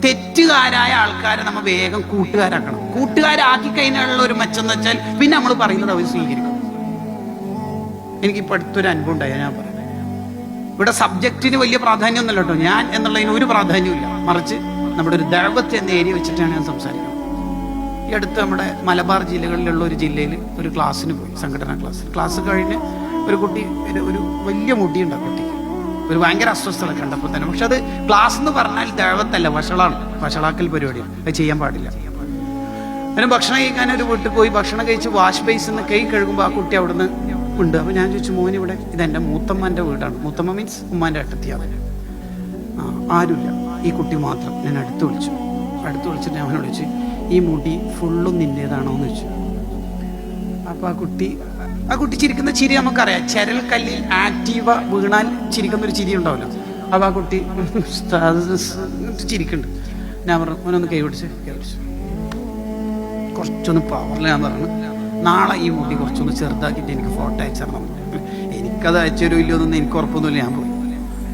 തെറ്റുകാരായ ആൾക്കാരെ നമ്മൾ വേഗം കൂട്ടുകാരാക്കണം. കൂട്ടുകാരാക്കി കഴിഞ്ഞാലുള്ള ഒരു മെച്ചം എന്ന് വെച്ചാൽ പിന്നെ നമ്മൾ പറയുന്നത് അവർ സ്വീകരിക്കും. എനിക്കിപ്പോൾ അടുത്തൊരു അനുഭവം ഉണ്ടായി, ഞാൻ പറയാം. ഇവിടെ സബ്ജക്റ്റിന് വലിയ പ്രാധാന്യമൊന്നുമല്ല കേട്ടോ, ഞാൻ എന്നുള്ളതിന് ഒരു പ്രാധാന്യമില്ല, മറിച്ച് നമ്മുടെ ഒരു ദഅവത്ത് എന്ന ഏരിയ വെച്ചിട്ടാണ് ഞാൻ സംസാരിക്കുന്നത്. ഈ അടുത്ത് നമ്മുടെ മലബാർ ജില്ലകളിലുള്ള ഒരു ജില്ലയിൽ ഒരു ക്ലാസ്സിന് പോയി, സംഘടനാ ക്ലാസ് കഴിഞ്ഞ് ഒരു കുട്ടി, ഒരു വലിയ മുടിയുണ്ട് ആ കുട്ടിക്ക്, ഒരു ഭയങ്കര അസ്വസ്ഥത കണ്ടപ്പോൾ തന്നെ. പക്ഷെ അത് ക്ലാസ് എന്ന് പറഞ്ഞാൽ ദഅവത്തല്ല, വഷളാക്കൽ പരിപാടിയാണ്, അത് ചെയ്യാൻ പാടില്ല. പിന്നെ ഭക്ഷണം കഴിക്കാൻ ഒരു വീട്ടിൽ പോയി ഭക്ഷണം കഴിച്ച് വാഷ് ബേസിൽ നിന്ന് കൈ കഴുകുമ്പോൾ ആ കുട്ടി അവിടുന്ന് ഉണ്ട്. അപ്പോൾ ഞാൻ ചോദിച്ചു, മോൻ ഇവിടെ? ഇതെൻ്റെ മൂത്തമ്മൻ്റെ വീടാണ്. മൂത്തമ്മ മീൻസ് ഉമ്മാൻ്റെ ഏട്ടത്തിയാണ്. ആരുമില്ല, ഈ കുട്ടി മാത്രം. ഞാൻ അടുത്ത് വിളിച്ചിട്ട് ഞാൻ അവനോട് ചോദിച്ചു, ഈ മുടി ഫുള്ളും നിൻ്റേതാണോ എന്ന് ചോദിച്ചു. അപ്പോൾ ആ കുട്ടി ചിരിക്കുന്ന ചിരി നമുക്കറിയാം, ചരൽ കല്ലിൽ ആക്റ്റീവ വീണാൽ ചിരിക്കുന്നൊരു ചിരി ഉണ്ടാവില്ല. അപ്പോൾ ആ കുട്ടി ചിരിക്കുന്നുണ്ട്. ഞാൻ പറഞ്ഞു, അവനൊന്ന് കൈ പിടിച്ച് കുറച്ചൊന്ന് പവറിൽ. ഞാൻ പറഞ്ഞു, നാളെ ഈ മുടി കുറച്ചൊന്ന് ചെറുതാക്കിയിട്ട് എനിക്ക് ഫോട്ടോ അയച്ചിരണം. എനിക്കത് അയച്ചൊരു ഇല്ലയൊന്നും എനിക്ക് ഉറപ്പൊന്നുമില്ല. ഞാൻ പോയി.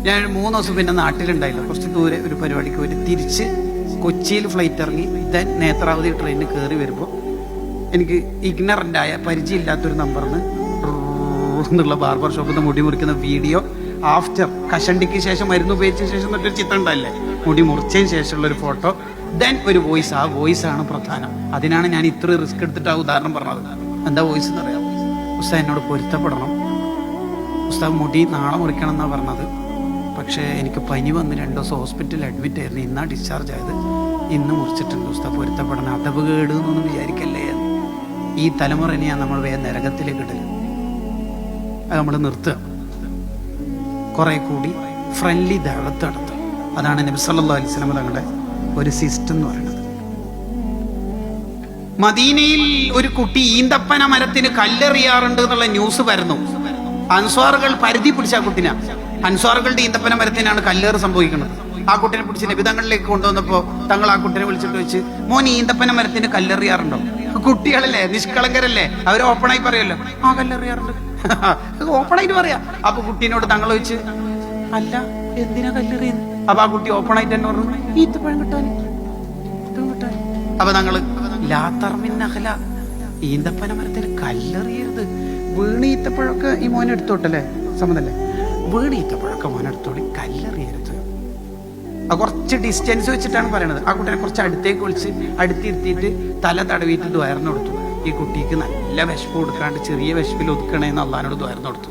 ഞാൻ 3 ദിവസം പിന്നെ നാട്ടിലുണ്ടായില്ല, കുറച്ച് ദൂരെ ഒരു പരിപാടിക്ക് പോയിട്ട് തിരിച്ച് കൊച്ചിയിൽ ഫ്ലൈറ്റ് ഇറങ്ങി ദെൻ നേത്രാവതി ട്രെയിനിൽ കയറി വരുമ്പോൾ എനിക്ക് ഇഗ്നറൻ്റായ പരിചയമില്ലാത്തൊരു നമ്പറിന് എന്നുള്ള ബാർബർ ഷോപ്പിൽ നിന്ന് മുടി മുറിക്കുന്ന വീഡിയോ ആഫ്റ്റർ കഷണ്ടിക്ക് ശേഷം മരുന്ന് ഉപയോഗിച്ച ശേഷം എന്നൊരു ചിത്രം ഉണ്ടല്ലേ, മുടി മുറിച്ചതിന് ശേഷമുള്ള ഒരു ഫോട്ടോ, ദെൻ ഒരു വോയിസ്. ആ വോയിസാണ് പ്രധാനം. അതിനാണ് ഞാൻ ഇത്ര റിസ്ക് എടുത്തിട്ട് ആ ഉദാഹരണം പറഞ്ഞത്. എന്താ വോയിസ് എന്ന് പറയാം? ഉസ്താദ് എന്നോട് പൊരുത്തപ്പെടണം, ഉസ്താദ് മുടി നാളെ മുറിക്കണം എന്നാണ് പറഞ്ഞത്, പക്ഷേ എനിക്ക് പനി വന്ന് 2 ദിവസം ഹോസ്പിറ്റലിൽ അഡ്മിറ്റ് ആയിരുന്നു, ഇന്നാ ഡിസ്ചാർജ് ആയത്, ഇന്ന് മുറിച്ചിട്ടുണ്ട് ഉസ്താദ്, പൊരുത്തപ്പെടണം, അതവ് കേട് എന്നൊന്നും വിചാരിക്കല്ലേ. ഈ തലമുറനെയാണ് നമ്മൾ വേഗം നരകത്തിലേക്ക് ഇടല്. അത് നമ്മൾ നിർത്തുക, കുറെ കൂടി ഫ്രണ്ട്ലി ദഅവത്ത് നടത്തുക. അതാണ് നബി സല്ലല്ലാഹു അലൈഹി വസല്ലം തങ്ങളുടെ ഒരു സിസ്റ്റം എന്ന് പറയുന്നത്. മദീനയിൽ ഒരു കുട്ടി ഈന്തപ്പന മരത്തിന് കല്ലെറിയാറുണ്ട് എന്നുള്ള ന്യൂസ് വരുന്നു. അൻസ്വാറുകൾ പരിധി പിടിച്ച ആ കുട്ടിനെ, അൻസ്വാറുകളുടെ ഈന്തപ്പന മരത്തിനാണ് കല്ലേറ് സംഭവിക്കുന്നത്. ആ കുട്ടിനെ പിടിച്ച് നബി തങ്ങളിലേക്ക് കൊണ്ടുവന്നപ്പോൾ തങ്ങൾ ആ കുട്ടിനെ വിളിച്ചിട്ട് വെച്ച്, മോൻ ഈന്തപ്പന മരത്തിന് കല്ലെറിയാറുണ്ടോ? കുട്ടികളല്ലേ, നിഷ്കളങ്കരല്ലേ, അവർ ഓപ്പണായി പറയുമല്ലോ, ആ കല്ലെറിയാറുണ്ട്, ഓപ്പണായിട്ട് പറയാ. അപ്പൊ കുട്ടീനോട് തങ്ങൾ വെച്ച്, അല്ല എന്തിനാ കല്ലെറിയുന്നത്? അപ്പൊ ആ കുട്ടി ഓപ്പണായിട്ട് തന്നെ പറഞ്ഞു, ഈത്തപ്പഴം കിട്ടാൻ. അപ്പൊ തങ്ങള് ലാത്തർമിന്നഹല, ഈന്തപ്പന മരത്തിന് കല്ലെറിയരുത്, വീണ് ഈത്തപ്പഴമൊക്കെ ഈ മോനെ എടുത്തോട്ടല്ലേ, സമ്മതല്ലേ, വീണ് ഈത്തപ്പഴമൊക്കെ മോനെ എടുത്തോളി, കല്ലെറിയരുത്. കുറച്ച് ഡിസ്റ്റൻസ് വെച്ചിട്ടാണ് പറയണത്. ആ കുട്ടിനെ കുറച്ച് അടുത്തേക്ക് വിളിച്ച് അടുത്തിരുത്തിയിട്ട് തല തടവിയിട്ട് ദ്വാരന്ന് കൊടുത്തു. ഈ കുട്ടിക്ക് നല്ല വിശപ്പ് കൊടുക്കാണ്ട് ചെറിയ വിശപ്പിൽ ഒതുക്കണേന്ന് അള്ളാഹിനോട് ദ്വാരന്ന് കൊടുത്തു.